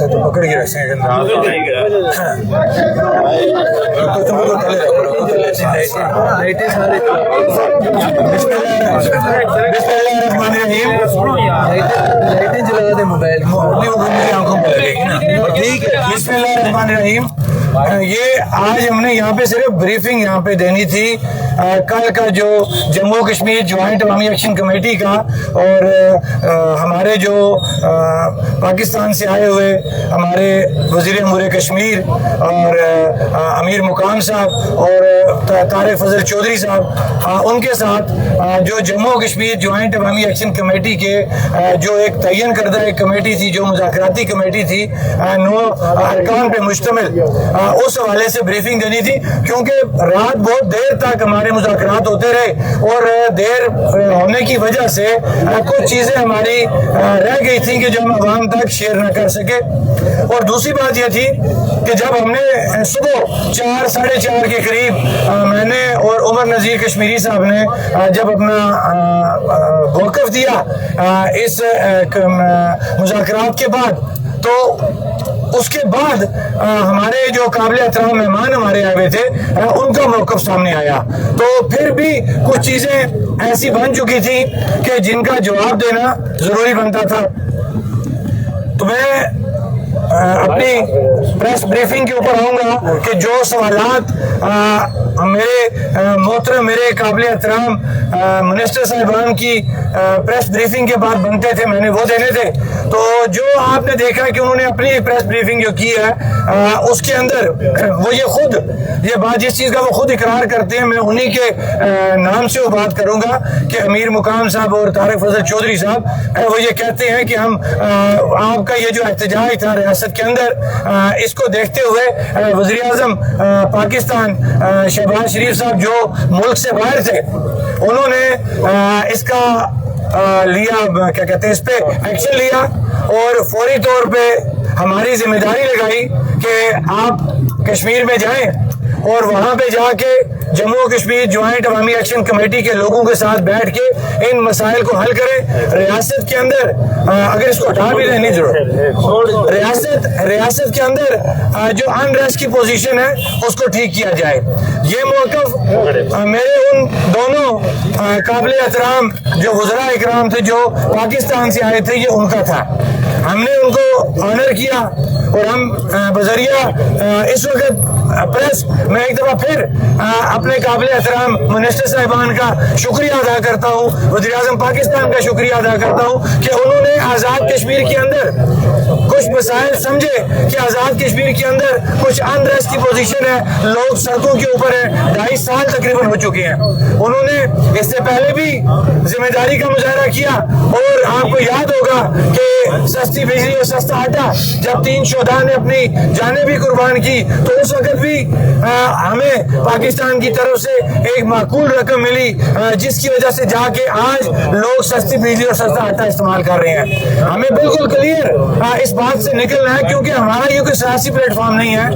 तो पकड़ के रखें लाइटें जला दे मोबाइल आंखों पर लगेगी ना। ठीक है, बिस्मिल्लाहिर्रहमानिर्रहीम। ये आज हमने यहाँ पे सिर्फ ब्रीफिंग यहाँ पे देनी थी कल का जो जम्मू कश्मीर ज्वाइंट अवामी एक्शन कमेटी का और हमारे जो पाकिस्तान से आए हुए हमारे वज़ीर अमूर कश्मीर और अमीर मुकाम साहब और तारिक फजल चौधरी साहब उनके साथ जो जम्मू कश्मीर ज्वाइंट अवामी एक्शन कमेटी के जो एक तयन करदा एक कमेटी थी, जो मुज़ाकराती कमेटी थी 9 अरकान पे मुश्तमिल, उस हवाले से ब्रीफिंग देनी थी। क्योंकि रात बहुत देर तक हमारे मुज़ाकरात होते रहे और देर होने की वजह से कुछ चीज़ें हमारी रह गई थी कि जो हम आवाम तक शेयर न कर सके। और दूसरी बात यह थी कि जब हमने सुबह 4 साढ़े 4 के करीब मैंने और उमर नज़ीर कश्मीरी साहब ने जब अपना मौक़िफ़ दिया इस मुज़ाकरात के बाद, तो उसके बाद हमारे जो काबिल एहतराम मेहमान हमारे आए हुए थे उनका मौक़िफ़ सामने आया। तो फिर भी कुछ चीज़ें ऐसी बन चुकी थी कि जिनका जवाब देना ज़रूरी बनता था। तो मैं अपनी प्रेस ब्रीफिंग के ऊपर आऊँगा कि जो सवालात मेरे काबिल एहतराम मिनिस्टर साहिबान की प्रेस ब्रीफिंग के बाद बनते थे, मैंने वो देने थे। तो जो आपने देखा कि उन्होंने अपनी प्रेस ब्रीफिंग जो की है उसके अंदर वो ये बात जिस चीज़ का वो खुद इकरार करते हैं, मैं उन्हीं के नाम से वो बात करूँगा कि अमीर मुकाम साहब और तारिक फजल चौधरी साहब वो ये कहते हैं कि हम आपका ये जो एहतजाज था रियासत के अंदर, इसको देखते हुए वज़ीर आज़म पाकिस्तान शहबाज शरीफ साहब जो मुल्क से बाहर थे, उन्होंने इसका लिया, क्या कहते हैं, इस पे एक्शन लिया और फौरी तौर पे हमारी जिम्मेदारी लगाई कि आप कश्मीर में जाएं और वहाँ पे जाके जम्मू कश्मीर ज्वाइंट अवामी एक्शन कमेटी के लोगों के साथ बैठ के इन मसाइल को हल करें। रियासत के अंदर अगर इसको हटा भी देने जरूरत, रियासत के अंदर जो अनरेस्ट की पोजीशन है उसको ठीक किया जाए। ये मौक़िफ़ मेरे उन दोनों काबिल एहतराम जो वज़रा इकराम थे जो पाकिस्तान से आए थे, ये उनका था। हमने उनको ऑनर किया और हम बजरिया इस वक्त प्रेस मैं एक दफ़ा फिर अपने काबिल एहतराम मिनिस्टर साहिबान का शुक्रिया अदा करता हूँ, वज़ीर आज़म पाकिस्तान का शुक्रिया अदा करता हूँ कि उन्होंने आज़ाद कश्मीर के अंदर कुछ मसाइल समझे कि आज़ाद कश्मीर के अंदर कुछ अनरेस्ट की पोजीशन है, लोग सड़कों के ऊपर है, 2.5 साल तकरीबन हो चुके हैं। उन्होंने इससे पहले भी जिम्मेदारी का मुजाहरा किया और आपको याद होगा कि सस्ती बिजली और सस्ता आटा जब 3 शोधा ने अपनी जानें भी कुर्बान की, तो उस वक्त भी हमें पाकिस्तान की तरफ से एक माकूल रकम मिली, जिसकी वजह से जाके आज लोग सस्ती बिजली और सस्ता आटा इस्तेमाल कर रहे हैं। हमें बिल्कुल क्लियर इस बात से निकलना है, क्योंकि हमारा ये कोई सियासी प्लेटफॉर्म नहीं है।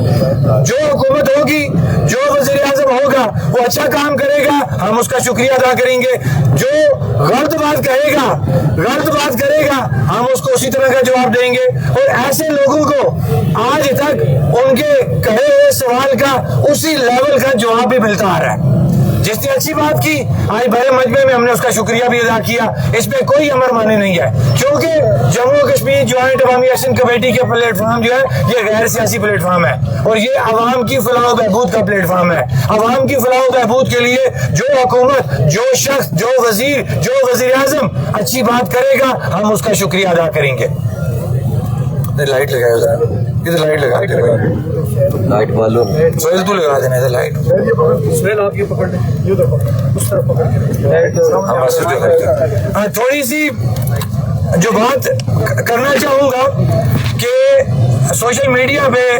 जो हुकूमत होगी, जो वज़ीर आज़म होगा, वो अच्छा काम करेगा, हम उसका शुक्रिया अदा करेंगे। जो गलत बात करेगा हम उसको उसी तरह का जवाब देंगे। और ऐसे लोगों को आज तक उनके कहे हुए सवाल का उसी लेवल का जवाब भी मिलता आ रहा है। जिसने अच्छी बात की आज बड़े मजमे में हमने उसका शुक्रिया भी अदा किया, इसमें कोई अमर माने नहीं है, क्योंकि जम्मू कश्मीर ज्वाइंट अवामी एक्शन कमेटी के प्लेटफॉर्म जो है ये गैर सियासी प्लेटफॉर्म है और ये आवाम की फलाह बहबूद का प्लेटफॉर्म है। आवाम की फलाह बहबूद के लिए जो हुकूमत, जो शख्स, जो वज़ीर आज़म अच्छी बात करेगा, हम उसका शुक्रिया अदा करेंगे। लाइट लगाए इधर, लाइट लगा दे, लाइट मालूम सोहेल तू लगा देना इधर लाइट। सोहेल आप ये पकड़ ले, ये देखो उस तरफ पकड़ के। थोड़ी सी जो बात करना चाहूँगा कि सोशल मीडिया पे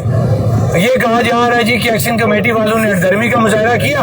ये कहा जा रहा है जी कि एक्शन कमेटी वालों ने हठधर्मी का मुजाहरा किया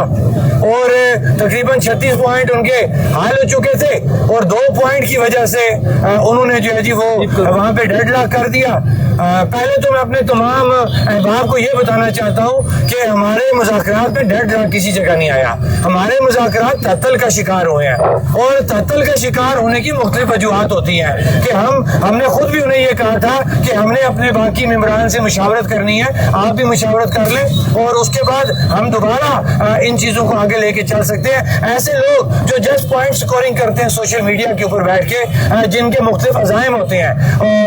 और तकरीबन 36 पॉइंट उनके हाल हो चुके थे और 2 पॉइंट की वजह से उन्होंने जो है जी वो वहाँ पे डेडलॉक कर दिया। पहले तो मैं अपने तमाम अहबाब को ये बताना चाहता हूँ कि हमारे मुज़ाकरात में डेडलॉक किसी जगह नहीं आया। हमारे मुज़ाकरात तअत्तुल का शिकार हुए हैं और तअत्तुल का शिकार होने की मुख्तलिफ वजूहात होती हैं कि हमने खुद भी उन्हें ये कहा था कि हमने अपने बाकी मेंबरान से मुशावरत करनी है, आप भी मुशावरत कर लें और उसके बाद हम दोबारा इन चीज़ों को आगे लेके चल सकते हैं। ऐसे लोग जो जस्ट पॉइंट स्कोरिंग करते हैं सोशल मीडिया के ऊपर बैठ के, जिनके मुख्तलिफ अज़ाइम होते हैं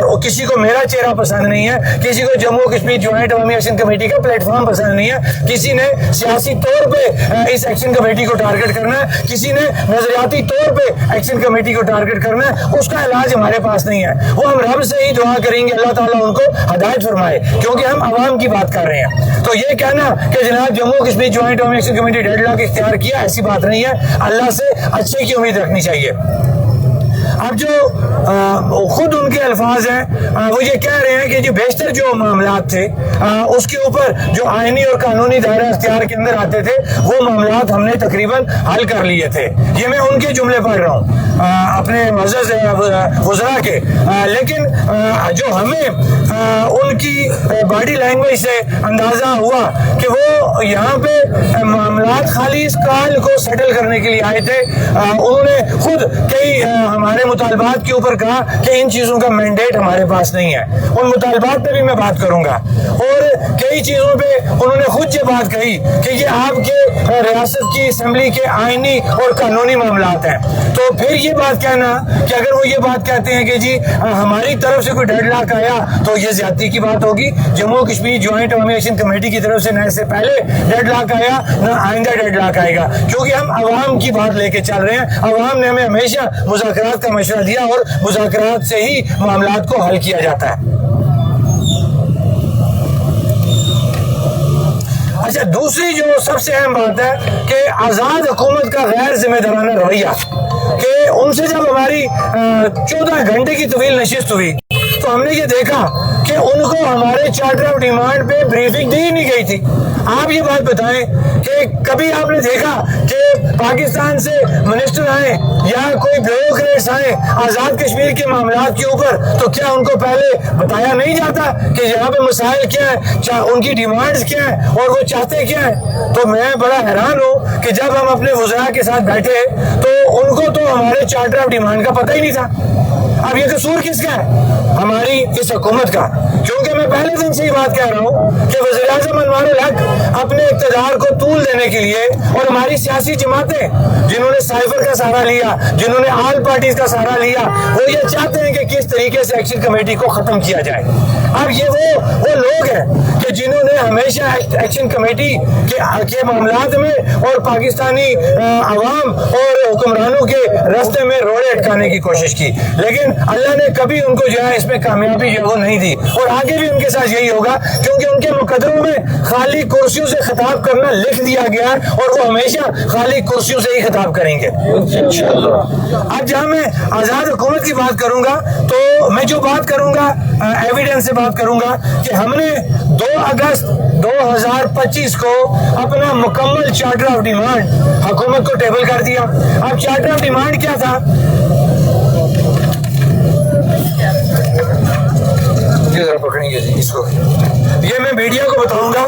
और किसी को मेरा चेहरा पसंद नहीं है, किसी को जम्मू कश्मीर ज्वाइंट अवामी एक्शन कमेटी का प्लेटफॉर्म पसंद नहीं है, किसी ने सियासी तौर पे इस एक्शन कमेटी को टारगेट करना है, किसी ने नजरियाती तौर पे एक्शन कमेटी को टारगेट करना है, उसका इलाज हमारे पास नहीं है। वो हम रब से ही दुआ करेंगे अल्लाह ताला उनको हदायत फरमाए, क्योंकि हम आवाम की बात कर रहे हैं। तो ये कहना कि जनाब जम्मू कश्मीर ज्वाइंट अवामी एक्शन कमेटी डेडलॉक इख्तियार किया, ऐसी बात नहीं है। अल्लाह से अच्छे की उम्मीद रखनी चाहिए। अब जो खुद उनके अल्फाज हैं वो ये कह रहे हैं कि जो बेशतर जो मामलात थे उसके ऊपर जो आईनी और कानूनी दायरा अख्तियार के अंदर आते थे वो मामलात हमने तकरीबन हल कर लिए थे। ये मैं उनके जुमले पढ़ रहा हूँ अपने मज़ज़ गुज़रा के, लेकिन जो हमें उनकी बॉडी लैंग्वेज से अंदाज़ा हुआ कि वो यहाँ पे मामलात खाली इस काल को सेटल करने के लिए आए थे। उन्होंने खुद कई हमारे मुतालबात के ऊपर कहा कि इन चीज़ों का मैंडेट हमारे पास नहीं है। उन मुतालबात पे भी मैं बात करूंगा और कई चीज़ों पे उन्होंने खुद ये बात कही कि ये आपके रियासत की असम्बली के आईनी और कानूनी मामलात हैं। तो फिर ये बात कहना कि अगर वो ये बात कहते हैं कि जी हमारी तरफ से कोई डेडलॉक आया तो ये ज्यादती की बात होगी। जम्मू कश्मीर ज्वाइंट अवामी एक्शन कमेटी की तरफ से न इससे पहले डेडलॉक आया न आइंदा डेडलॉक आएगा, क्योंकि हम अवाम की बात लेके चल रहे हैं। अवाम ने हमें हमेशा मुज़ाकरात का मशवरा दिया और मुज़ाकरात से ही मामलात को हल किया जाता है। अच्छा, दूसरी जो सबसे अहम बात है कि आज़ाद हुकूमत का गैर जिम्मेदाराना रवैया, कि उनसे जब हमारी 14 घंटे की तवील नशिस्त हुई तो हमने ये देखा कि उनको हमारे चार्टर ऑफ डिमांड पे ब्रीफिंग दी नहीं गई थी। आप ये बात बताएं कि कभी आपने देखा कि पाकिस्तान से मिनिस्टर आए या कोई ब्यूरोक्रेट्स आए आज़ाद कश्मीर के मामलात के ऊपर, तो क्या उनको पहले बताया नहीं जाता कि यहाँ पे मसाइल क्या है, उनकी डिमांड्स क्या है और वो चाहते क्या है? तो मैं बड़ा हैरान हूँ कि जब हम अपने वज़रा के साथ बैठे तो उनको तो हमारे चार्टर ऑफ डिमांड का पता ही नहीं था। अब ये कसूर किसका है? हमारी इस हुकूमत का, क्योंकि मैं पहले दिन से ही बात कह रहा हूँ कि वज़ीर-ए-आज़म अनवारुल हक अपने इक़्तिदार को तूल देने के लिए और हमारी सियासी जमातें जिन्होंने साइफर का सहारा लिया, जिन्होंने ऑल पार्टीज का सहारा लिया, वो ये चाहते हैं कि किस तरीके से एक्शन कमेटी को ख़त्म किया जाए। अब ये वो लोग हैं कि जिन्होंने हमेशा एक्शन कमेटी के मामलात में और पाकिस्तानी अवाम और हुक्मरानों के रास्ते में रोड़े अटकाने की कोशिश की, लेकिन अल्लाह ने कभी उनको जो है इसमें कामयाबी जो वो नहीं दी और आगे भी उनके साथ यही होगा, क्योंकि उनके मुकदरों में खाली कुर्सियों से खिताब करना लिख दिया गया है और वो हमेशा खाली कुर्सियों से ही खिताब करेंगे इंशाअल्लाह। अब जहाँ मैं आज़ाद हुकूमत की बात करूंगा तो मैं जो बात करूंगा एविडेंस से बात करूंगा कि हमने 2 अगस्त 2025 को अपना मुकम्मल चार्टर ऑफ डिमांड हुकूमत को टेबल कर दिया। अब चार्टर ऑफ डिमांड क्या था? पकड़ेंगे जी इसको, ये मैं मीडिया को बताऊंगा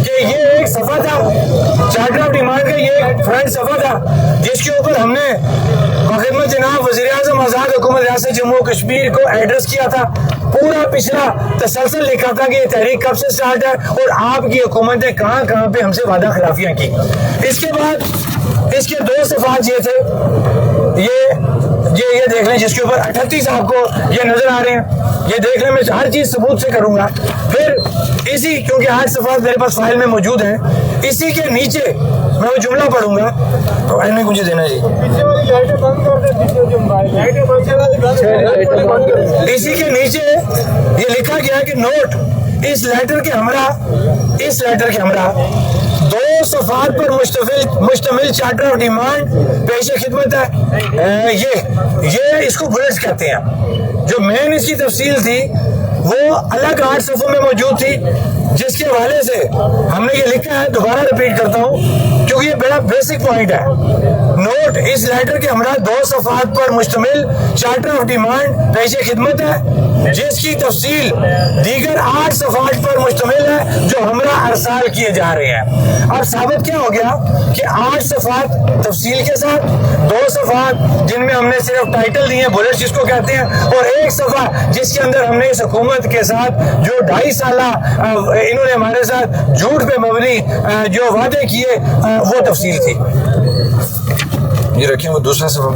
कि ये एक सफा था चार्टर ऑफ डिमांड का, ये एक फ्रंट सफा था जिसके ऊपर हमने खिदमत जनाब वज़ीर-ए-आज़म आज़ाद हुकूमत रियासत जम्मू कश्मीर को एड्रेस किया था। पूरा पिछला तसलसल लिखा था कि ये तहरीक कब से स्टार्ट है और आपकी हुकूमत ने कहाँ कहाँ पे हमसे वादा खिलाफियाँ की। इसके बाद इसके 2 सफात ये थे, ये देख लें जिसके ऊपर 38 आपको ये नजर आ रहे हैं, ये देख लें, मैं हर चीज सबूत से करूंगा। फिर इसी, क्योंकि 8 सफात मेरे पास फाइल में मौजूद हैं, इसी के नीचे मैं वो जुमला पढ़ूंगा तो मैंने मुझे देना जी। इसी के नीचे ये लिखा गया कि नोट, इस लेटर के हमरा 2 सफात पर मुश्तमिल चार्टर ऑफ डिमांड पेश खिदमत है। ये इसको बुलेट्स कहते हैं। जो मेन इसकी तफसील थी वो अलग 8 सफ़ों में मौजूद थी, जिसके हवाले से हमने ये लिखा है। दोबारा रिपीट करता हूँ क्योंकि ये बड़ा बेसिक पॉइंट है। नोट, इस लेटर के हमरा 2 सफ़ात पर मुश्तमिल चार्टर ऑफ डिमांड पेश खिदमत है, जिसकी तफसील दीगर 8 सफ़ात पर मुश्तमिल है जो हमरा अरसाल किए जा रहे हैं। अब साबित क्या हो गया कि 8 सफ़ात तफसील के साथ, 2 सफ़ात जिनमें हमने सिर्फ टाइटल दिए, बुलेट्स जिसको कहते हैं, और 1 सफ़ा जिसके अंदर हमने इस हुकूमत के साथ जो 2.5 साल इन्होंने हमारे साथ झूठ पे मबनी जो वादे किए वो तफसील थी। ये रखें वो दूसरा सबक।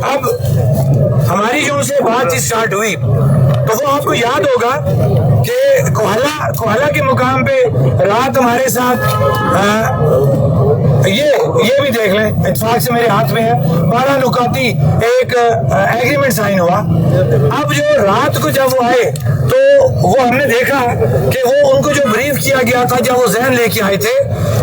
अब हमारी जो उनसे बात स्टार्ट हुई तो वो आपको याद होगा कि कोहला के मुकाम पे रात हमारे साथ ये भी देख लें, इत्तेफाक से मेरे हाथ में है, 12 नुकाती एक एग्रीमेंट साइन हुआ। अब जो रात को जब वो आए तो वो हमने देखा कि वो उनको जो ब्रीफ किया गया था, जब वो जहन लेके आए थे,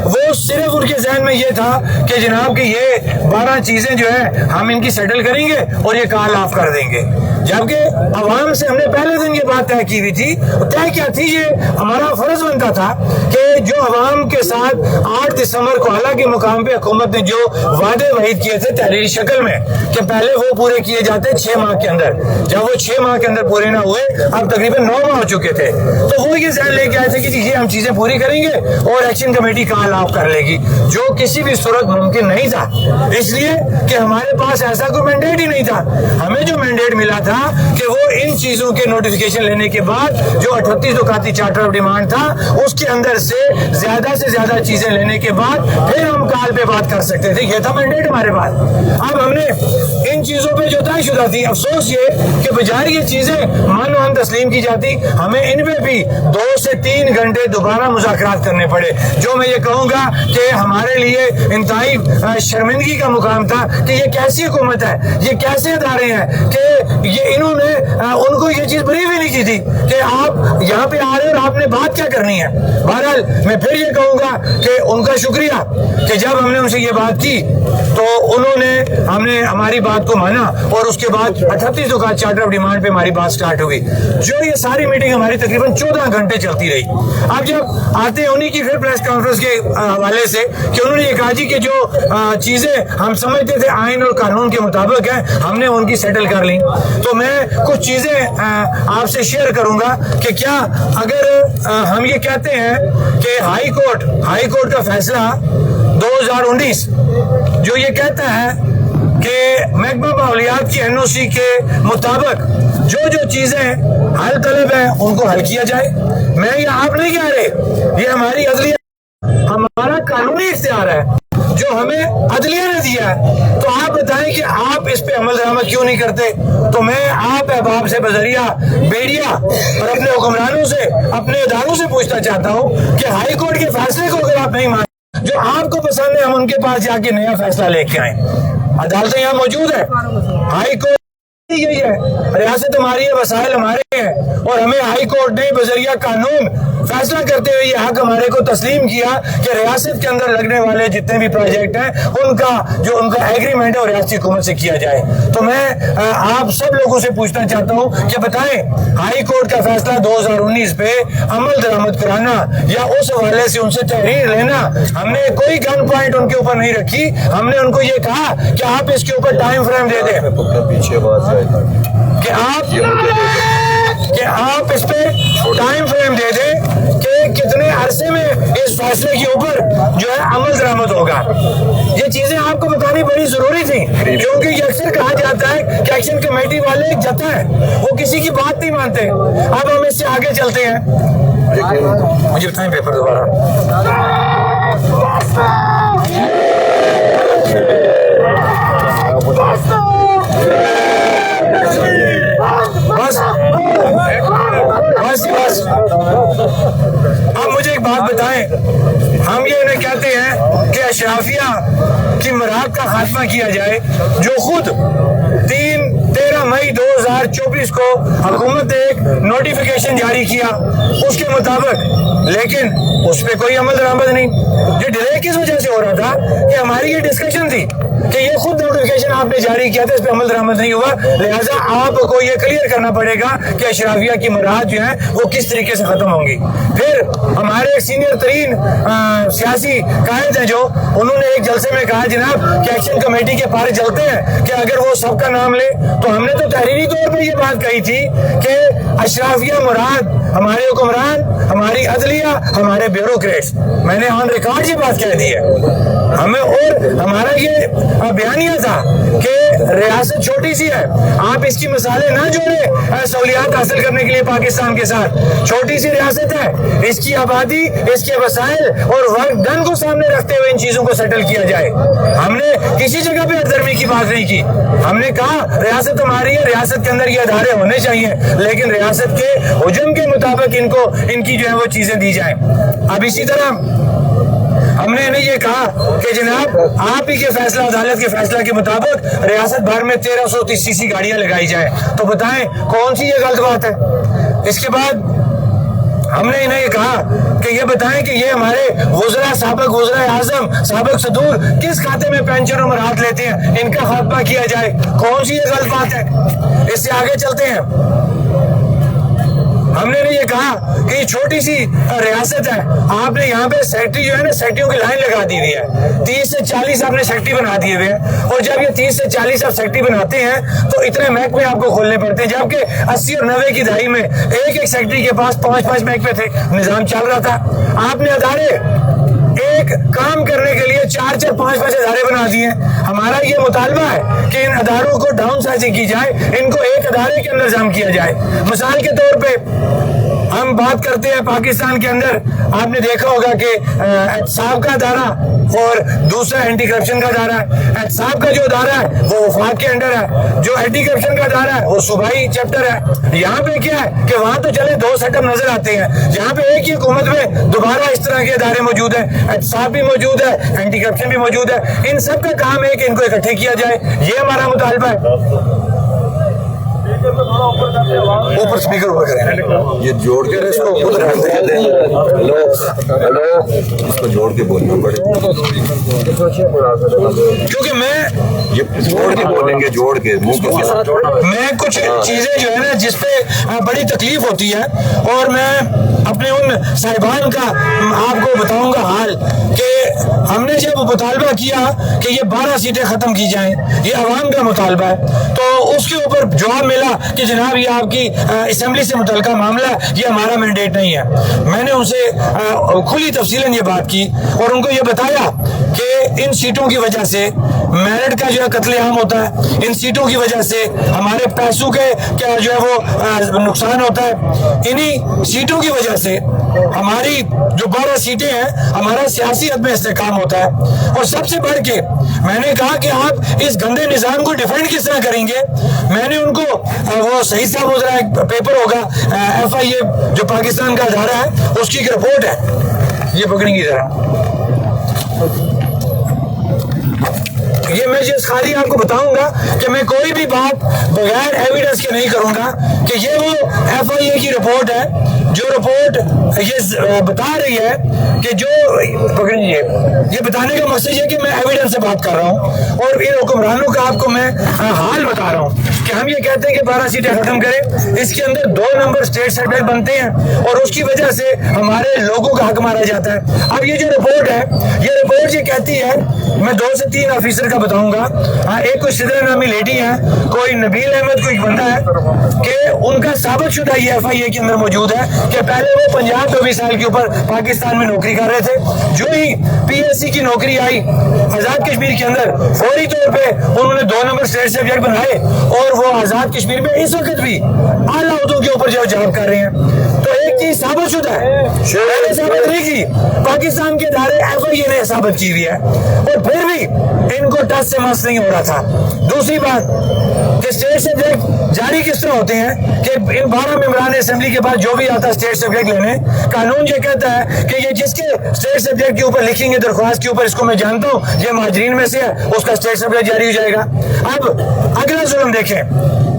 वो सिर्फ उनके जहन में ये था कि जनाब कि ये 12 चीजें जो है हम इनकी सेटल करेंगे और ये कॉल ऑफ कर देंगे। जबकि अवाम से हमने पहले दिन ये बात तय की हुई थी। तय क्या थी? ये हमारा फर्ज बनता था कि जो अवाम के साथ 8 दिसंबर को हालांकि मुकाम पे हुकूमत ने जो वादे वहीद किए थे तहरीरी शक्ल में कि पहले वो पूरे किए जाते 6 माह के अंदर, जब वो 6 माह के अंदर पूरे ना हुए, अब तकरीबन 9 माह हो चुके थे, तो वो ये जहन लेके आए थे कि ये हम चीजें पूरी करेंगे और एक्शन कमेटी कॉल ऑफ कर लेगी, जो किसी भी सूरत मुमकिन नहीं था, इसलिए कि हमारे पास ऐसा कोई मैंडेट ही नहीं था। हमें जो मैंडेट मिला था कि वो इन चीजों के नोटिफिकेशन लेने के बाद जो 38 नुकाती चार्टर ऑफ डिमांड था उसके अंदर से ज्यादा चीजें लेने के बाद फिर हम कॉल पे बात कर सकते थे। ये था मैंडेट हमारे पास। अब हमने इन चीजों पे जो तयशुदा थी, अफसोस ये कि बजाय ये चीजें मान तस्लीम की जाती, हमें इनमें भी 2 से 3 घंटे दोबारा मुज़ाकरात करने पड़े, जो मैं ये कहूंगा कि हमारे लिए इंतहाई शर्मिंदगी का मुकाम था कि ये कैसी हुकूमत है, ये कैसे इदारे हैं कि ये इन्होंने उनको ये चीज ब्रीफ ही नहीं की थी कि आप यहाँ पे आ रहे हो और आपने बात क्या करनी है। बहरहाल मैं फिर ये कहूंगा कि उनका शुक्रिया कि जब हमने उनसे ये बात की तो हमने हमारी बात को माना और उसके बाद 38 नुकात चार्टर ऑफ डिमांड पे हमारी बात स्टार्ट हो गई। जो ये सारी मीटिंग हमारी तकरीबन 14 घंटे चलती रही। अब जब आते हैं उन्हीं की फिर प्रेस कॉन्फ्रेंस के हवाले से कि उन्होंने ये कहा जी कि जो चीजें हम समझते थे आइन और कानून के मुताबिक है, हमने उनकी सेटल कर ली। तो मैं कुछ चीजें आपसे शेयर करूंगा कि क्या अगर हम ये कहते हैं कि हाई कोर्ट का फैसला 2019 जो ये कहता है कि महकमा माहौलियात की NOC के मुताबिक जो चीजें हल तलब है उनको हल किया जाए। मैं ये आप नहीं कह रहे, ये हमारी अदलिया, हमारा कानूनी इख्तियार है जो हमें अदलिया ने दिया है। तो आप बताएं कि आप इस पे अमल दरामद क्यों नहीं करते। तो मैं आप अहबाब से बजरिया बेड़िया और अपने हुक्मरानों से, अपने इदारों से पूछना चाहता हूँ कि हाई कोर्ट के फैसले को अगर आप नहीं मान, जो आपको पसंद है, हम उनके पास जाके नया फैसला लेके आए। अदालतें यहाँ मौजूद है, हाई कोर्ट यही है, रियासत हमारी है, वसाइल हमारे हैं और हमें हाई कोर्ट ने बजरिया कानून फैसला करते हुए ये हक हमारे को तस्लीम किया कि रियासत के अंदर लगने वाले जितने भी प्रोजेक्ट हैं उनका एग्रीमेंट है और रियासती हुकूमत से किया जाए। तो मैं आप सब लोगों से पूछना चाहता हूँ कि बताएं, हाई कोर्ट का फैसला 2019 पे अमल दरामद कराना या उस हवाले से उनसे तहरीर लेना, हमने कोई गन पॉइंट उनके ऊपर नहीं रखी। हमने उनको ये कहा कि आप इसके ऊपर टाइम फ्रेम दे दें कि आप इस पे टाइम फ्रेम दे दें कि कितने अरसे में इस फैसले के ऊपर जो है अमल दरामद होगा। ये चीजें आपको बतानी बड़ी जरूरी थी, क्योंकि अक्सर कहा जाता है कि एक्शन कमेटी वाले एक जता है, वो किसी की बात नहीं मानते। अब हम इससे आगे चलते हैं। मुझे बताएं पेपर दोबारा। बस अब मुझे एक बात बताएं, हम ये इन्हें कहते हैं कि अशराफिया की मराहत का खात्मा किया जाए, जो खुद 13 मई 2024 को हुकूमत ने एक नोटिफिकेशन जारी किया उसके मुताबिक, लेकिन उस पर कोई अमल दरामद नहीं। ये डिले किस वजह से हो रहा था कि हमारी ये डिस्कशन थी कि ये खुद नोटिफिकेशन आपने जारी किया था, इस पर अमल दरामद नहीं हुआ, लिहाजा आपको ये क्लियर करना पड़ेगा कि अशराफिया की मुराद जो है वो किस तरीके से खत्म होंगी। फिर हमारे सीनियर तरीन सियासी कायद हैं जो, उन्होंने एक जलसे में कहा जनाब कि एक्शन कमेटी के पारे चलते हैं कि अगर वो सबका नाम ले, तो हमने तो तहरीरी तौर पर ये बात कही थी कि अशराफिया मुराद हमारे हुक्मरान, हमारी अदलिया, हमारे ब्यूरोक्रेट्स, मैंने ऑन रिकॉर्ड ये बात कह दी है हमें। और हमारा ये बयानिया था कि रियासत छोटी सी है, आप इसकी मिसालें ना जोड़े सहूलियात हासिल करने के लिए पाकिस्तान के साथ। छोटी सी रियासत है, इसकी आबादी, इसके वसाइल और वर्क डन को सामने रखते हुए इन चीजों को सेटल किया जाए। हमने किसी जगह पे हरदर्मी की बात नहीं की, हमने कहा रियासत हमारी है, रियासत के अंदर ये अदारे होने चाहिए, लेकिन रियासत के हुजूम के मुताबिक इनको इनकी जो है वो चीजें दी जाए। अब इसी तरह हमने इन्हें ये कहा कि जनाब आप ही के फैसला, अदालत के फैसला के मुताबिक रियासत भर में 1330 सीसी गाड़ियां लगाई जाए, तो बताएं कौन सी ये गलत बात है। इसके बाद हमने इन्हें ये कहा कि ये बताएं कि ये हमारे वुज़रा, साबिक वुज़रा आज़म, साबिक सदूर किस खाते में पेंशन और मराहत लेते हैं, इनका खात्मा किया जाए, कौन सी ये गलत बात है। इससे आगे चलते हैं, हमने ये कहा कि छोटी सी रियासत है, आपने यहाँ पे सेक्रेटरी जो है ना, सेक्रेटरियों की लाइन लगा दी हुई है, 30 से 40 आपने सेक्रेटरी बना दिए हुए हैं, और जब ये 30 से 40 आप सेक्रेटरी बनाते हैं तो इतने महकमे आपको खोलने पड़ते हैं, जबकि 80 और 90 की दहाई में एक एक सेक्रेटरी के पास 5-5 महकमे थे, निजाम चल रहा था। आपने अदारे एक काम करने के लिए 4-4, 5-5 अदारे बना दिए। हमारा ये मुतालबा है कि इन अदारों को डाउन साइजिंग की जाए, इनको एक अदारे के अंदर जाम किया जाए। मिसाल के तौर पे हम बात करते हैं पाकिस्तान के अंदर, आपने देखा होगा कि एहतसाब का अदारा और दूसरा एंटी करप्शन का अदारा है। एहतसाब का जो अदारा है वो वफाक के अंडर है, जो एंटी करप्शन का अदारा है वो सूबाई चैप्टर है। यहाँ पे क्या है कि वहां तो चले 2 सेटअप नजर आते हैं, जहाँ पे एक ही हुकूमत में दोबारा इस तरह के अदारे मौजूद है, एहतसाब भी मौजूद है, एंटी करप्शन भी मौजूद है। इन सब का काम है कि इनको इकट्ठे किया जाए, ये हमारा मुतालबा है। ऊपर स्पीकर ऊपर करें, ये जोड़ के इसको ऊपर रखते हैं। हेलो हेलो, इसको जोड़ के बोलना पड़ेगा, क्योंकि मैं ये जोड़ के बोलेंगे, जोड़ के मुंह के साथ। मैं कुछ चीजें जो है ना जिसपे बड़ी तकलीफ होती है, और मैं अपने उन साहिबान का आपको बताऊंगा हाल कि हमने जब मुतालबा किया कि ये 12 सीटें खत्म की जाएं, ये अवाम का मुतालबा है, तो उसके ऊपर जवाब मिला कि जनाब ये आपकी असेंबली से मुतल्लिका मामला है, ये हमारा मैंडेट नहीं है। मैंने उनसे खुली तफसीलन ये बात की और उनको ये बताया कि इन सीटों की वजह से मेरिट का जो है कत्लेआम होता है, इन सीटों की वजह से हमारे पैसों के क्या जो है वो नुकसान होता है, इन्हीं सीटों की वजह से हमारी जो 12 सीटें हैं हमारा सियासी अदम इस्तेकाम होता है। और सबसे बढ़ के मैंने कहा कि आप इस गंदे निज़ाम को डिफेंड किस तरह करेंगे। मैंने उनको वो सही साहब हो रहा है, पेपर होगा FIA जो पाकिस्तान का अदारा है उसकी एक रिपोर्ट है, ये पकड़ेंगी जरा, ये मैं जिस खाली आपको बताऊंगा कि मैं कोई भी बात बगैर एविडेंस के नहीं करूंगा कि ये वो FIA की रिपोर्ट है, जो रिपोर्ट ये बता रही है कि जो पकड़िए, ये बताने का मकसद है कि मैं एविडेंस से बात कर रहा हूँ और इन हुक्मरानों का आपको मैं हाल बता रहा हूँ कि हम ये कहते हैं कि 12 सीटें खत्म करें, इसके अंदर 2 नंबर स्टेट सेटल बनते हैं और उसकी वजह से हमारे लोगों का हक मारा जाता है। अब ये जो रिपोर्ट है, ये रिपोर्ट ये कहती है, मैं 2 से 3 ऑफिसर का बताऊंगा, एक कोई सिदरा नामी लेडी है, कोई नबील अहमद कोई बंदा है कि उनका साबित शुदा ये FIA के अंदर मौजूद है कि पहले वो 50-24 साल के ऊपर पाकिस्तान में नौकरी कर रहे थे, जो ही PSC की नौकरी आई आजाद कश्मीर के अंदर फौरी तौर पे उन्होंने 2 नंबर स्टेट सब्जेक्ट बनाए और वो आजाद कश्मीर में इस वक्त भी आला उहदों के ऊपर जो जॉब कर रहे हैं। तो एक चीज साबित शुदा है, साबित नहीं की, पाकिस्तान के इदारे FIA ने साबित की हुई है और फिर भी इनको टच से मस नहीं हो रहा था। दूसरी बात कि स्टेट सब्जेक्ट जारी किस तरह होते हैं कि इन 12 मेंबरान असेंबली के बाद जो भी आता है स्टेट सब्जेक्ट लेने, कानून ये कहता है कि ये जिसके स्टेट सब्जेक्ट के ऊपर लिखेंगे दरख्वास्त के ऊपर, इसको मैं जानता हूँ ये महाजरीन में से है, उसका स्टेट सब्जेक्ट जारी हो जाएगा। अब अगला जुल्म देखें,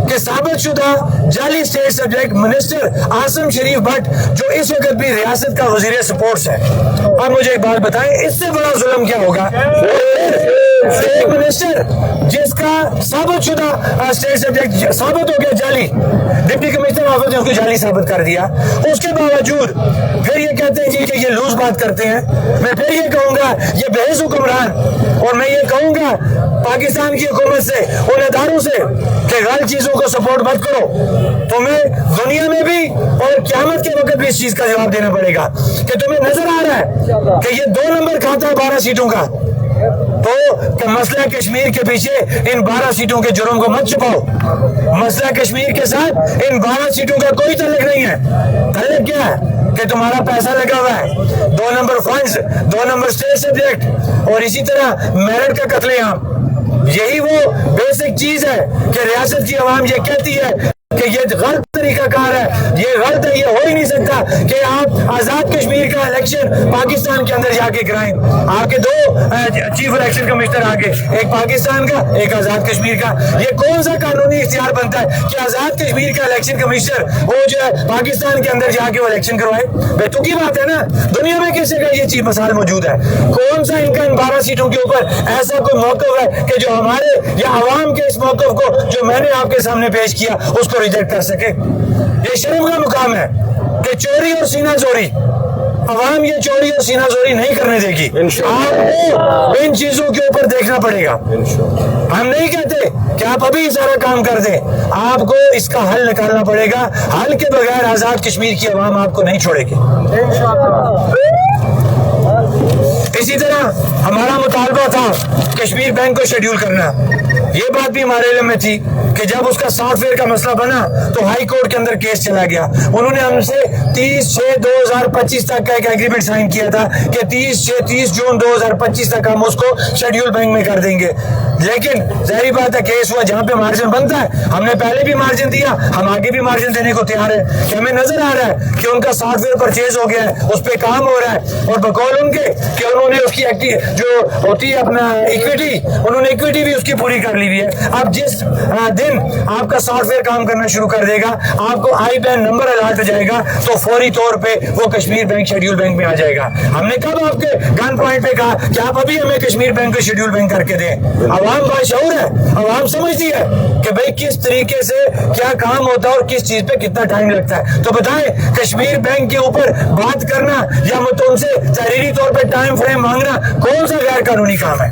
कि साबितशुदा जाली स्टेट सब्जेक्ट मिनिस्टर आसिम शरीफ भट्ट जो इस वक्त भी रियासत का वजीर स्पोर्ट्स है, अब मुझे एक बात बताएं, इससे बड़ा जुल्म क्या होगा? स्टेट मिनिस्टर जिसका साबितशुदा स्टेट सब्जेक्ट साबित हो गया जाली, डिप्टी कमिश्नर ऑफिस ने उसको जाली साबित कर दिया, उसके बावजूद फिर ये कहते हैं जी कि ये लूज बात करते हैं। मैं फिर ये कहूंगा ये बेहस हुक्मरान, और मैं ये कहूंगा पाकिस्तान की हुकूमत से, उन अदारों से कि गलत चीजों को सपोर्ट मत करो। तुम्हें दुनिया में भी और क़यामत के वक्त भी इस चीज का जवाब देना पड़ेगा कि तुम्हें नजर आ रहा है कि ये 2 नंबर खाता है 12 सीटों का, तो मसला कश्मीर के पीछे इन 12 सीटों के जुर्म को मत छुपाओ। मसला कश्मीर के साथ इन 12 सीटों का कोई तल्लुक नहीं है। तल्लुक क्या है कि तुम्हारा पैसा लगा हुआ है, 2 number funds, 2 number state subject और इसी तरह मेरिट का कत्लेआम। यही वो बेसिक चीज है कि रियासत की आवाम ये कहती है कि ये गलत तरीका कार है, ये गलत है, ये हो ही नहीं सकता कि आप आजाद कश्मीर का इलेक्शन पाकिस्तान के अंदर जाके कराएं। आपके 2 चीफ इलेक्शन कमिश्नर आगे, एक पाकिस्तान का एक आजाद कश्मीर का। ये कौन सा कानूनी इख्तियार बनता है कि आजाद कश्मीर का इलेक्शन कमिश्नर वो जो है पाकिस्तान के अंदर जाके वो इलेक्शन करवाए? बेतुकी बात है ना। दुनिया में किसी का ये चीज मसाल मौजूद है? कौन सा इनका इन 12 सीटों के ऊपर ऐसा कोई मौक़िफ़ है कि जो हमारे या आवाम के इस मौक़िफ़ को जो मैंने आपके सामने पेश किया उसको रिजेक्ट कर सके? ये शर्म का मुकाम है कि चोरी और सीना जोरी, अवाम ये चोरी और सीना जोरी नहीं करने देगी। आपको इन चीजों के ऊपर देखना पड़ेगा। हम नहीं कहते कि आप अभी सारा काम कर दें, आपको इसका हल निकालना पड़ेगा। हल के बगैर आजाद कश्मीर की अवाम आपको नहीं छोड़ेगी। इसी तरह हमारा मुतालबा था कश्मीर बैंक को शेड्यूल करना। ये बात भी हमारे इल्म में थी कि जब उसका सॉफ्टवेयर का मसला बना तो हाई कोर्ट के अंदर केस चला गया। उन्होंने हमसे 30/6/2025 तक का एक एग्रीमेंट साइन किया था कि 30 जून 2025 तक हम उसको शेड्यूल बैंक में कर देंगे। लेकिन जाहिर बात है केस हुआ, जहां पे मार्जिन बनता है हमने पहले भी मार्जिन दिया, हम आगे भी मार्जिन देने को तैयार है कि हमें नजर आ रहा है कि उनका सॉफ्टवेयर परचेज हो गया है, उस पर काम हो रहा है, और बकौल उनके कि उन्होंने उसकी जो होती है अपना इक्विटी, उन्होंने इक्विटी भी उसकी पूरी कर ली हुई है। अब जिस दिन आपका सॉफ्टवेयर काम करना शुरू कर देगा, आपको आई बैन नंबर अलर्ट हो जाएगा, तो फौरी तौर पे वो कश्मीर बैंक शेड्यूल बैंक में आ जाएगा। हमने कब आपके गन पॉइंट पे कहा कि आप अभी हमें कश्मीर बैंक को शेड्यूल बैंक करके दें? अवाम बाशऊर है, अवाम समझती है कि भाई किस तरीके से क्या काम होता है और किस चीज पे कितना टाइम लगता है। तो बताएं, कश्मीर बैंक के ऊपर बात करना या उनसे तहरीरी तौर पे टाइम फ्रेम मांगना कौन सा गैर कानूनी काम है?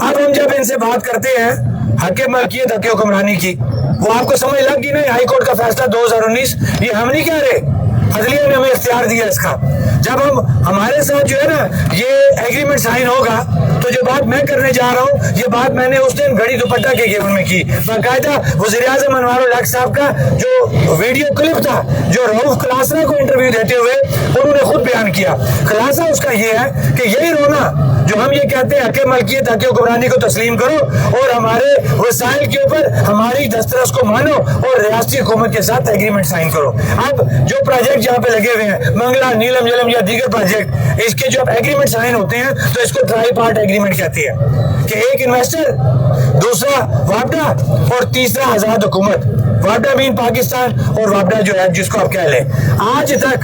अब हम जब इनसे बात करते हैं हक मलकियत हक हुक्मरानी की, वो आपको समझ लग गई नहीं? हाई कोर्ट का फैसला 2019, ये हम नहीं कह रहे, अदलिया ने हमें इख्तियार दिया इसका। जब हम हमारे साथ जो है ना ये एग्रीमेंट साइन होगा, तो जो बात मैं करने जा रहा हूँ ये बात मैंने उस दिन घड़ी दुपट्टा के गेवन में की। बाकायदा वज़ीर-ए-आज़म अनवारुल हक साहब का जो वीडियो क्लिप था, जो रऊफ खलासा को इंटरव्यू देते हुए उन्होंने खुद बयान किया। खलासा उसका ये है कि यही रोना जो हम ये कहते हैं हक मलकियत हक हुक्मरानी को तस्लीम करो और हमारे वसाइल के ऊपर हमारी दस्तरस को मानो और रियासती हुकूमत के साथ एग्रीमेंट साइन करो। अब जो प्रोजेक्ट यहाँ पे लगे हुए हैं, मंगला, नीलम जलम या दीगर प्रोजेक्ट, इसके जो एग्रीमेंट साइन होते हैं तो इसको ट्राई पार्ट एग्रीमेंट कहती है कि एक इन्वेस्टर, दूसरा वापडा और तीसरा आजाद हुकूमत। वापडा मीन पाकिस्तान और वापडा जो है जिसको आप कह लें। आज तक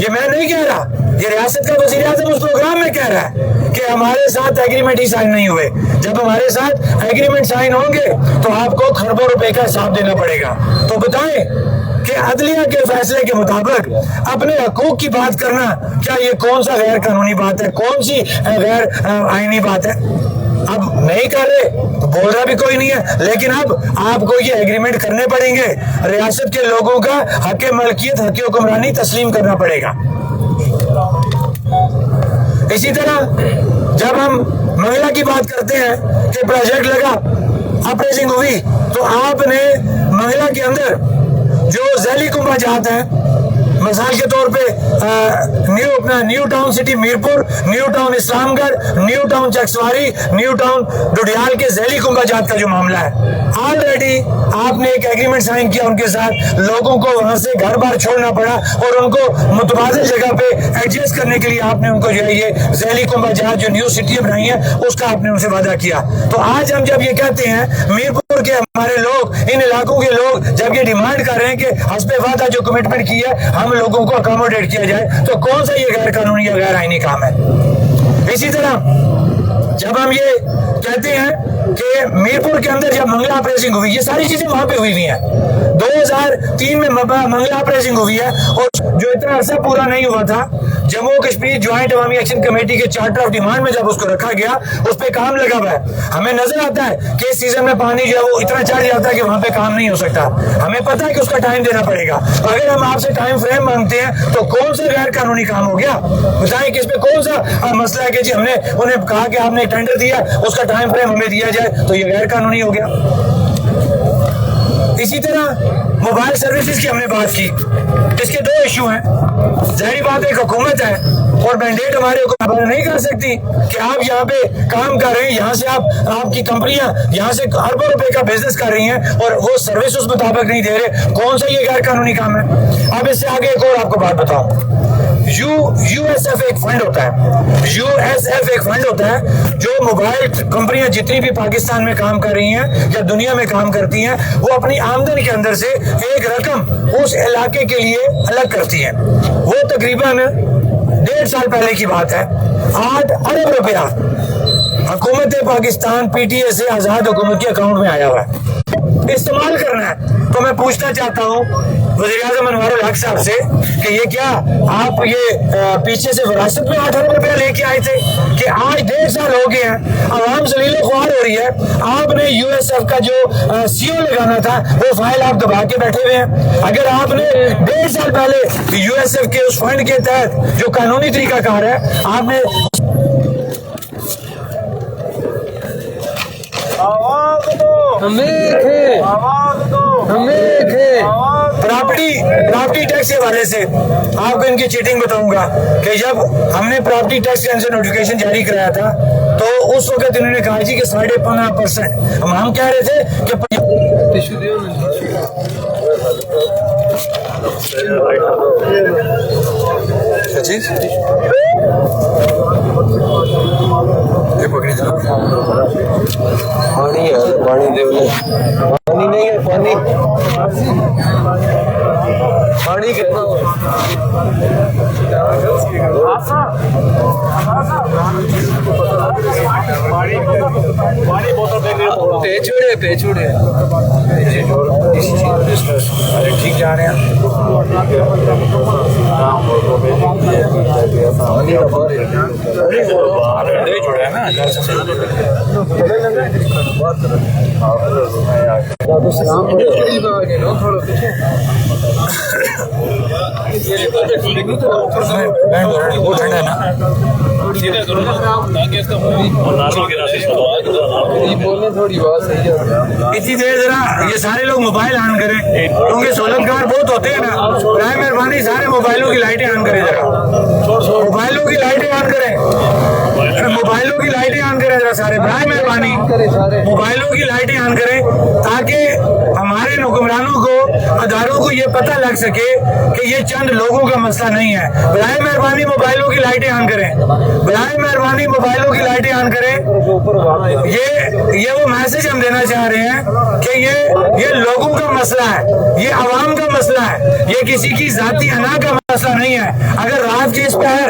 ये मैं नहीं कह रहा, ये रियासत का वज़ीर-ए-आज़म उस प्रोग्राम में कह रहा है कि हमारे साथ एग्रीमेंट ही साइन नहीं हुए। जब हमारे साथ एग्रीमेंट साइन होंगे तो आपको खरबों रुपए का हिसाब देना पड़ेगा। तो बताएं कि अदलिया के फैसले के मुताबिक अपने हकूक की बात करना क्या ये कौन सा गैर कानूनी बात है, कौन सी गैर आईनी बात है? अब नहीं कर रहे तो बोल रहा भी कोई नहीं है, लेकिन अब आपको ये एग्रीमेंट करने पड़ेंगे। रियासत के लोगों का हक मलकियत हक हुक्मरानी तस्लीम करना पड़ेगा। इसी तरह जब हम मंगला की बात करते हैं कि प्रोजेक्ट लगा, अप्रेजिंग हुई, तो आपने मंगला के अंदर जो जैली कुंभा जात है मिसाल के तौर पे new town city Mirpur, new town Islamgarh, new town Chaksawari, new town Dudial के ज़ैली कुंभाजात का जो मामला है, ऑलरेडी आपने एक एग्रीमेंट साइन किया उनके साथ, लोगों को वहां से घर बार छोड़ना पड़ा और उनको मुतबादिल जगह पे एडजस्ट करने के लिए आपने उनको जो है ये ज़ैली कुंभाजात जो न्यू सिटी बनाई है उसका आपने उनसे वादा किया। तो आज हम जब ये कहते हैं मीरपुर के हमारे लोग, इन इलाकों के लोग जब ये डिमांड कर रहे हैं कि हस्बे वादा जो कमिटमेंट की है हम लोगों को अकोमोडेट किया जाए, तो कौन सा ये गैर कानूनी या गैर आईनी काम है? इसी तरह जब हम ये कहते हैं कि मीरपुर के अंदर जब मंगला अप्रेजिंग हुई, ये सारी चीजें वहां पे हुई हुई हैं, 2003 में मंगला अप्रेजिंग हुई है और जो इतना अर्सा पूरा नहीं हुआ था, जम्मू कश्मीर ज्वाइंट अवामी एक्शन कमेटी के चार्टर ऑफ डिमांड में जब उसको रखा गया उस पर काम लगा हुआ है। हमें नजर आता है कि इस सीजन में पानी जो है वो इतना चढ़ जाता है कि वहां पे काम नहीं हो सकता। हमें पता है कि उसका टाइम देना पड़ेगा। अगर हम आपसे टाइम फ्रेम मांगते हैं तो कौन सा गैर कानूनी काम हो गया? बताएं कि इसमें कौन सा मसला है कि जी हमने उन्हें कहा कि आपने टेंडर दिया, उसका टाइम फ्रेम हमें दिया जाए, तो ये गैर कानूनी हो गया। इसी तरह मोबाइल सर्विसेज की हमने बात की, इसके दो इशू हैं। जाहिर बात है, एक हुकूमत है और मैंडेट हमारे हुकूमत नहीं कर सकती कि आप यहाँ पे काम कर रहे हैं, यहाँ से आपकी कंपनियां यहाँ से अरबों रुपए का बिजनेस कर रही हैं और वो सर्विस उस मुताबिक नहीं दे रहे। कौन सा ये गैर कानूनी काम है? अब इससे आगे एक और आपको बात बताऊं, यूएसएफ एक फंड होता है, यूएसएफ एक फंड होता है जो मोबाइल कंपनियां जितनी भी पाकिस्तान में काम कर रही हैं या दुनिया में काम करती हैं, वो अपनी आमदनी के अंदर से एक रकम उस इलाके के लिए अलग करती हैं। वो तकरीबन 1.5 साल पहले की बात है, 8 अरब रुपया हुकूमत पाकिस्तान पीटीए से आजाद हुकूमत के अकाउंट में आया हुआ है, इस्तेमाल करना है। तो मैं पूछना चाहता हूँ वज़ीर-ए-आज़म अनवर हक साहब से कि ये क्या आप ये पीछे से विरासत में 8 अरब रुपया लेके आए थे कि आज 1.5 साल हो गए हैं, आवाम जलीलो ख्वार हो रही है, आपने यूएसएफ का जो सीओ लगाना था वो फाइल आप दबा के बैठे हुए हैं। अगर आपने 1.5 साल पहले यूएसएफ के उस फंड के तहत जो कानूनी तरीकाकार है आपने प्रॉपर्टी टैक्स के हवाले से आपको इनकी चीटिंग बताऊंगा कि जब हमने प्रॉपर्टी टैक्स के नोटिफिकेशन जारी कराया था तो उस वक्त इन्होंने कहा जी कि 15.5% हम कह रहे थे कि पानी है, पानी दे, पानी नहीं है, पानी पानी कहना पेचूड़े अरे ठीक जा रहे हैं। जुड़ा है ना वो ठंडा है ना, इतनी देर जरा ये सारे लोग मोबाइल ऑन करें क्योंकि सहूलतकार बहुत होते हैं ना, बराए मेहरबानी सारे मोबाइलों की लाइटें ऑन करें, जरा मोबाइलों की लाइटें ऑन करें, मोबाइलों की लाइटें ऑन करें जरा सारे, बराए मेहरबानी मोबाइलों की लाइटें ऑन करें ताकि हमारे हुक्मरानों को, अदारों को ये पता लग सके कि ये चंद लोगों का मसला नहीं है। बराए मेहरबानी मोबाइलों की लाइटें ऑन करें, बराए मेहरबानी मोबाइलों की लाइटें ऑन करें। ये वो मैसेज हम देना चाह रहे हैं कि ये लोगों का मसला है, ये आवाम का मसला है, ये किसी की जाती अना का मसला नहीं है। अगर रात के इस पहर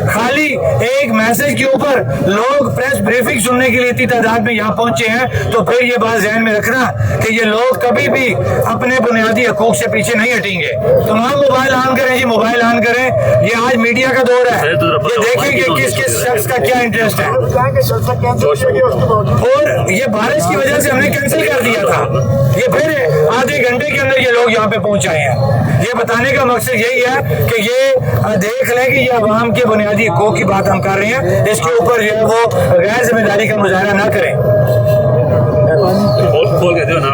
खाली एक मैसेज के ऊपर लोग प्रेस ब्रीफिंग सुनने के लिए इतनी तादाद में यहाँ पहुंचे हैं तो फिर ये बात ध्यान में रखना कि ये लोग कभी भी अपने बुनियादी हकूक से पीछे नहीं हटेंगे। तमाम मोबाइल ऑन करें जी, मोबाइल ऑन करें। ये आज मीडिया का दौर है, ये देखें कि किस किस शख्स का क्या इंटरेस्ट है। और ये बारिश की वजह से हमने कैंसिल कर दिया था, ये फिर आधे घंटे के अंदर ये लोग यहाँ पे पहुंच आए हैं। ये बताने का मकसद यही है कि ये देख लें कि ये अवाम के बुनियादी हकूक की बात हम कर रहे हैं, इसके ऊपर जो है वो गैर जिम्मेदारी का मुजाहरा ना करें। खोल के दो ना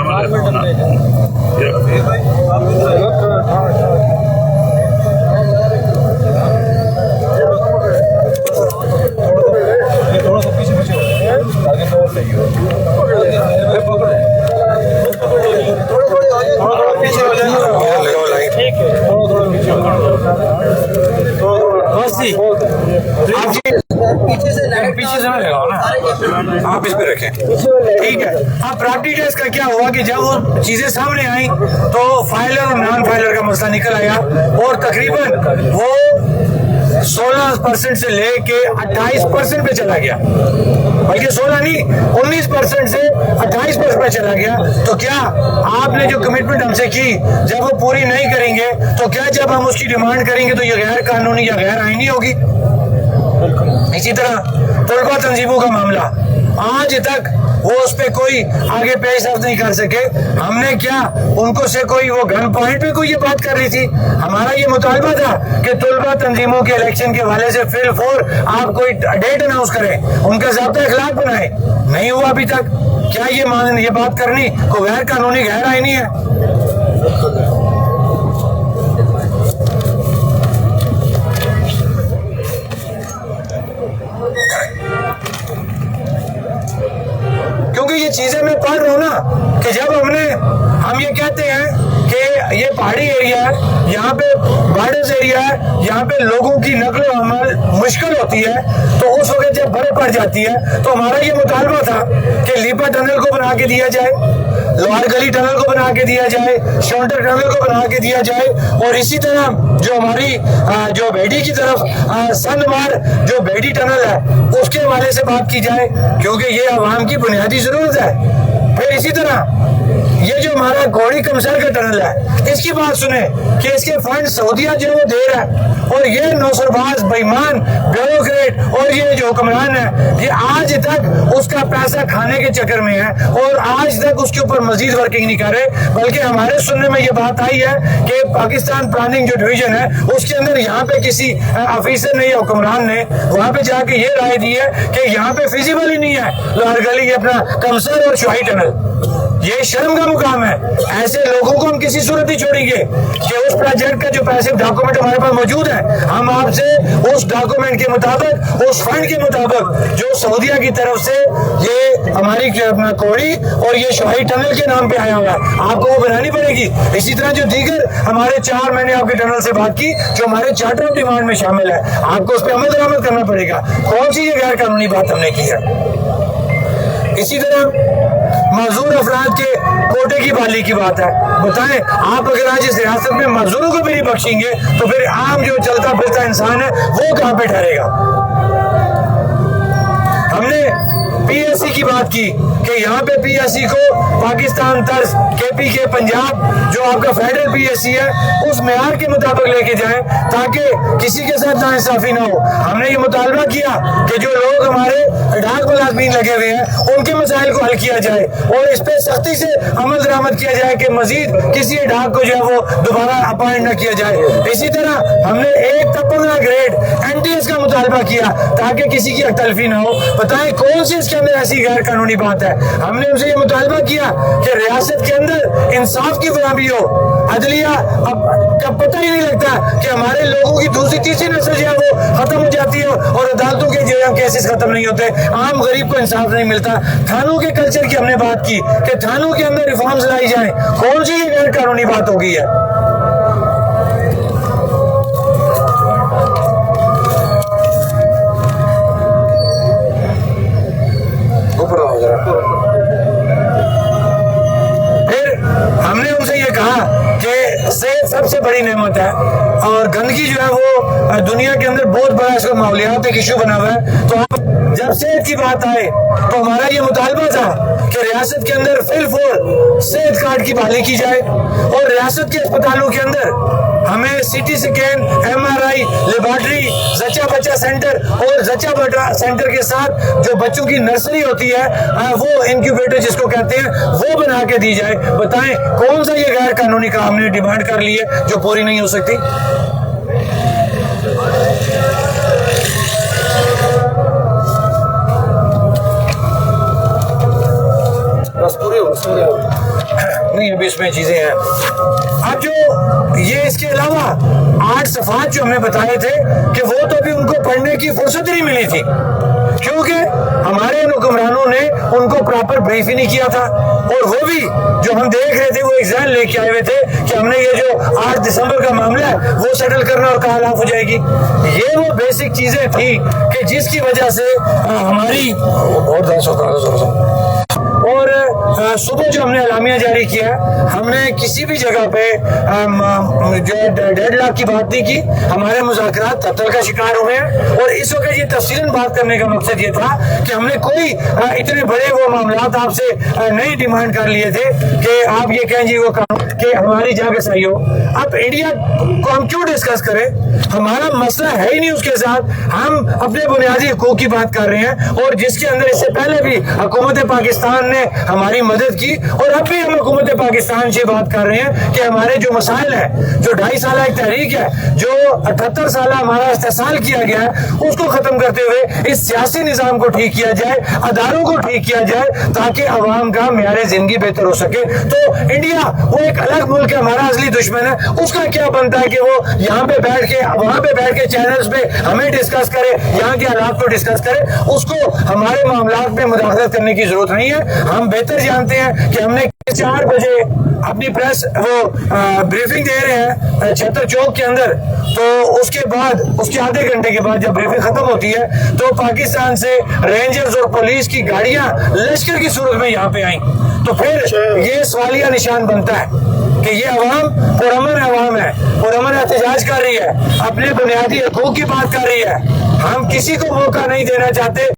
सी आप जी पीछे से मैं लगाओ ना, आप इस पे रखें, ठीक है। अब प्रॉपर्टी टैक्स का क्या हुआ कि जब वो चीजें सामने आई तो फाइलर और नॉन फाइलर का मसला निकल आया और तकरीबन वो 16% से लेके 28% पे चला गया, बल्कि 16 नहीं 19% से 28% पे चला गया। तो क्या आपने जो कमिटमेंट हमसे की जब वो पूरी नहीं करेंगे तो क्या जब हम उसकी डिमांड करेंगे तो ये गैर कानूनी या गैर आईनी होगी? इसी तरह तलबा तंजीमों का मामला, आज तक वो उस पे कोई आगे पेशरफ नहीं कर सके। हमने क्या उनको से कोई वो गन पॉइंट पे कोई ये बात कर रही थी? हमारा ये मुतालबा था कि तलबा तंजीमों के इलेक्शन के हवाले से फिल फोर आप कोई डेट अनाउंस करें, उनका ज़ाब्ता इखलाक बनाए, नहीं हुआ अभी तक। क्या ये बात करनी को गैर कानूनी गैर आईनी है? क्योंकि ये चीजें मैं पढ़ रहा हूँ ना कि जब हम ये कहते हैं कि ये पहाड़ी एरिया है, यहाँ पे बॉर्डर्स एरिया है, यहाँ पे लोगों की नकल अमल मुश्किल होती है, तो उस वक्त जब बर्फ पड़ जाती है तो हमारा ये मुतालबा था कि लीपा टनल को बना के दिया जाए, लोहार गली टनल को बना के दिया जाए, शॉन्टर टनल को बना के दिया जाए, और इसी तरह जो हमारी जो बेडी की तरफ सनमार जो बेडी टनल है उसके हवाले से बात की जाए, क्योंकि ये आवाम की बुनियादी जरूरत है। फिर इसी तरह ये जो हमारा घोड़ी कमसर का टनल है, इसकी बात सुने कि इसके फंड सऊदिया जो वो दे रहा है, और ये नौसरबाज बेईमान ब्यूरोक्रेट और ये जो हुक्मरान है, ये आज तक उसका पैसा खाने के चक्कर में है और आज तक उसके ऊपर मजीद वर्किंग नहीं कर रहे। बल्कि हमारे सुनने में ये बात आई है कि पाकिस्तान प्लानिंग जो डिवीजन है उसके अंदर यहाँ पे किसी ऑफिसर ने या हुक्मरान ने वहाँ पे जाके ये राय दी है कि यहाँ पे फिजिबल ही नहीं है लोहार गली अपना कमसर और शाही टनल। ये शर्म का मुकाम है। ऐसे लोगों को हम किसी सूरत नहीं छोड़ेंगे कि उस प्रोजेक्ट का जो पैसे डॉक्यूमेंट हमारे पास मौजूद है, हम आपसे उस डॉक्यूमेंट के मुताबिक उस फंड के मुताबिक जो सऊदिया की तरफ से ये हमारी अपना कोड़ी और ये शाही टनल के नाम पे आया हुआ है, आपको वो बनानी पड़ेगी। इसी तरह जो दीगर हमारे 4 महीने आपके टनल से बात की जो हमारे चार्टर ऑफ डिमांड में शामिल है, आपको उस पर अमल दरामद करना पड़ेगा। कौन सी ये गैर कानूनी बात हमने की है? इसी तरह मजदूर अफराद के कोटे की बहाली की बात है। बताएं, आप अगर आज इस रियासत में मजदूरों को भी नहीं बख्शेंगे तो फिर आम जो चलता फिरता इंसान है वो कहां पे ठहरेगा? हमने पीएससी की बात की कि यहाँ पे पीएससी को पाकिस्तान तर्ज केपी के पंजाब जो आपका फेडरल पीएससी है उस मेयार के मुताबिक लेके जाएं ताकि किसी के साथ नाइंसाफी ना हो। हमने ये मुतालबा किया कि जो लोग हमारे डाक मुलाजमीन लगे हुए हैं उनके मसाइल को हल किया जाए और इस पर सख्ती से अमल दरामद किया जाए कि मजीद किसी डाक को जो है वो दोबारा अपॉइंट न किया जाए। इसी तरह हमने 1 तक 15 ग्रेड एनटीएस का मुतालबा किया ताकि किसी की अख्तलफी ना हो। बताएं कौन सी इसके अंदर ऐसी गैर कानूनी बात है? हमने उनसे ये मुतालबा किया कि रियासत के अंदर इंसाफ की फराहमी हो। अदलिया अब कब पता ही नहीं लगता कि हमारे लोगों की दूसरी तीसरी नस्ल जो है वो खत्म हो जाती है और अदालतों के जो केसेस खत्म नहीं होते, आम गरीब को इंसाफ नहीं मिलता। थानों के कल्चर की हमने बात की कि थानों के अंदर रिफॉर्म्स लाई जाएं। कौन सी ये गैर कानूनी बात हो गई है? फिर हमने उनसे ये कहा कि सेहत सबसे बड़ी नेमत है और गंदगी जो है वो दुनिया के अंदर बहुत बड़ा इसका माहौलियात एक इशू बना हुआ है। तो जब सेहत की बात आए तो हमारा ये मुतालबा था कि रियासत के अंदर फिल फोर सेहत कार्ड की बहाली की जाए और रियासत के अस्पतालों के अंदर हमें सीटी स्कैन, एमआरआई, लेबोरेटरी, जच्चा बच्चा सेंटर और जच्चा बच्चा सेंटर के साथ जो बच्चों की नर्सरी होती है वो इंक्यूबेटर जिसको कहते हैं वो बना के दी जाए। बताएं कौन सा ये गैर कानूनी काम हमने डिमांड कर ली है जो पूरी नहीं हो सकती? बस पूरी नहीं, अभी इसमें चीजें हैं। अब जो ये इसके अलावा 8 सफ़ात जो हमने बताए थे कि वो तो अभी उनको पढ़ने की फुर्सत नहीं मिली थी, क्योंकि हमारे हुक्मरानों ने उनको प्रॉपर ब्रीफ ही नहीं किया था। और वो भी जो हम देख रहे थे वो एग्जाम लेके आए हुए थे कि हमने ये जो 8 दिसंबर का मामला है वो सेटल करना और कहां लाफ हो जाएगी। ये वो बेसिक चीजें थी कि जिसकी वजह से हमारी और सुबह जो हमने अलामिया जारी किया, हमने किसी भी जगह पे जो डेडलॉक की बात नहीं की। हमारे मुज़ाकरात तब्दील का शिकार हुए हैं और इस वक्त ये तफसीलन बात करने का मकसद ये था कि हमने कोई इतने बड़े वो मामलात आपसे नहीं डिमांड कर लिए थे कि आप ये कहें जी वो काम कि हमारी जगह सही हो। अब इंडिया को हम क्यों डिस्कस करें, हमारा मसला है ही नहीं उसके साथ। हम अपने बुनियादी हकूक की बात कर रहे हैं और जिसके अंदर इससे पहले भी हुकूमत पाकिस्तान ने हमारी मदद की और अब भी हम हुकूमत पाकिस्तान से बात कर रहे हैं कि हमारे जो मसाइल है, जो 2.5 साल एक तहरीक है, जो 78 साल हमारा इस्तेसाल किया गया है, उसको खत्म करते हुए इस सियासी निज़ाम को ठीक किया जाए, अदारों को ठीक किया जाए ताकि अवाम का मेयार जिंदगी बेहतर हो सके। तो इंडिया वो एक अलग मुल्क है, हमारा असली दुश्मन है, उसका क्या बनता है कि वो यहाँ पे बैठ के वहां पे बैठ के चैनल्स पे हमें डिस्कस करे, यहाँ के हालात को डिस्कस करे। उसको हमारे मामलात में मुदाखलत करने की जरूरत नहीं है। हम बेहतर जानते हैं कि हमने 4 बजे अपनी प्रेस वो ब्रीफिंग दे रहे हैं छतर चौक के अंदर, तो उसके बाद उसके आधे घंटे के बाद जब ब्रीफिंग खत्म होती है तो पाकिस्तान से रेंजर्स और पुलिस की गाड़ियां लश्कर की सूरत में यहाँ पे आई। तो फिर ये सवालिया निशान बनता है कि ये अवाम पुरअमन अवाम है, पुरअमन एहतजाज कर रही है, अपने बुनियादी हकूक की बात कर रही है। हम किसी को मौका नहीं देना चाहते